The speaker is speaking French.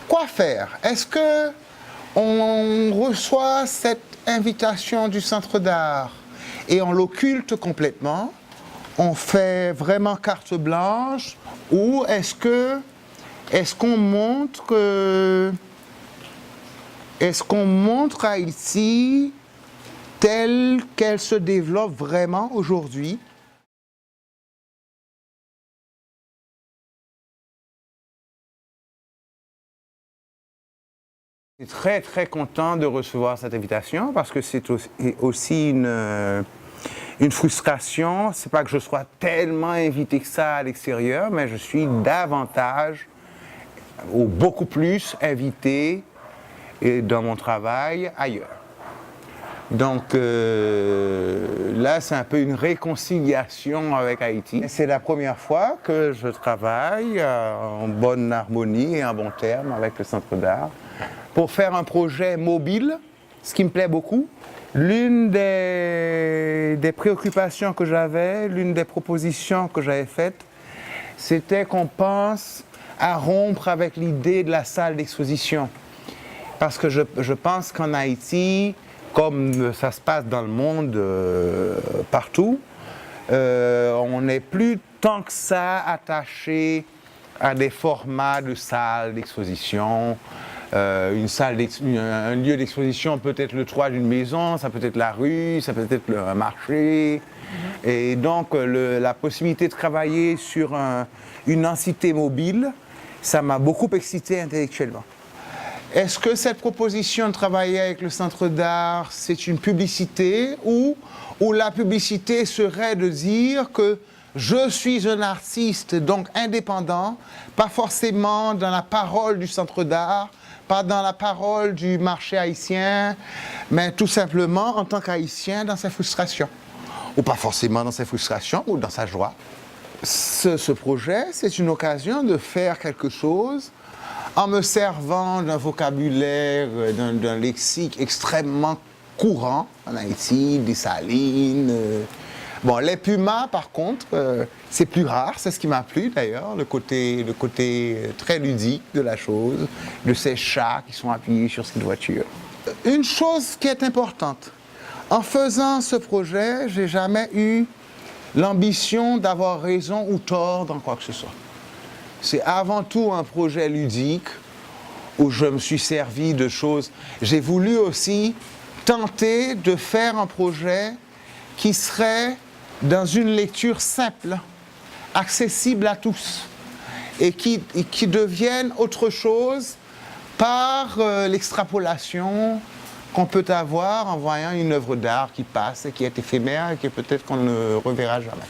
Quoi faire? Est-ce que on reçoit cette invitation du Centre d'art et on l'occulte complètement? On fait vraiment carte blanche? Ou est-ce qu'on montre Haïti telle qu'elle se développe vraiment aujourd'hui? Je suis très très content de recevoir cette invitation parce que c'est aussi une frustration. C'est pas que je sois tellement invité que ça à l'extérieur, mais je suis davantage ou beaucoup plus invité dans mon travail ailleurs. Donc là, c'est un peu une réconciliation avec Haïti. C'est la première fois que je travaille en bonne harmonie et en bon terme avec le Centre d'art pour faire un projet mobile, ce qui me plaît beaucoup. L'une des préoccupations que j'avais, l'une des propositions que j'avais faites, c'était qu'on pense à rompre avec l'idée de la salle d'exposition. Parce que je pense qu'en Haïti, comme ça se passe dans le monde partout, on n'est plus tant que ça attaché à des formats de salles d'exposition. Un lieu d'exposition peut être le toit d'une maison, ça peut être la rue, ça peut être un marché. Et donc la possibilité de travailler sur une entité mobile, ça m'a beaucoup excité intellectuellement. Est-ce que cette proposition de travailler avec le Centre d'art, c'est une publicité ou la publicité serait de dire que je suis un artiste donc indépendant, pas forcément dans la parole du Centre d'art, pas dans la parole du marché haïtien, mais tout simplement en tant qu'haïtien dans ses frustrations. Ou pas forcément dans ses frustrations ou dans sa joie. Ce projet, c'est une occasion de faire quelque chose en me servant d'un vocabulaire, d'un lexique extrêmement courant en Haïti, des salines. Bon, les pumas, par contre, c'est plus rare, c'est ce qui m'a plu d'ailleurs, le côté très ludique de la chose, de ces chats qui sont appuyés sur cette voiture. Une chose qui est importante, en faisant ce projet, j'ai jamais eu l'ambition d'avoir raison ou tort dans quoi que ce soit. C'est avant tout un projet ludique où je me suis servi de choses. J'ai voulu aussi tenter de faire un projet qui serait dans une lecture simple, accessible à tous, et qui devienne autre chose par l'extrapolation qu'on peut avoir en voyant une œuvre d'art qui passe et qui est éphémère et que peut-être qu'on ne reverra jamais.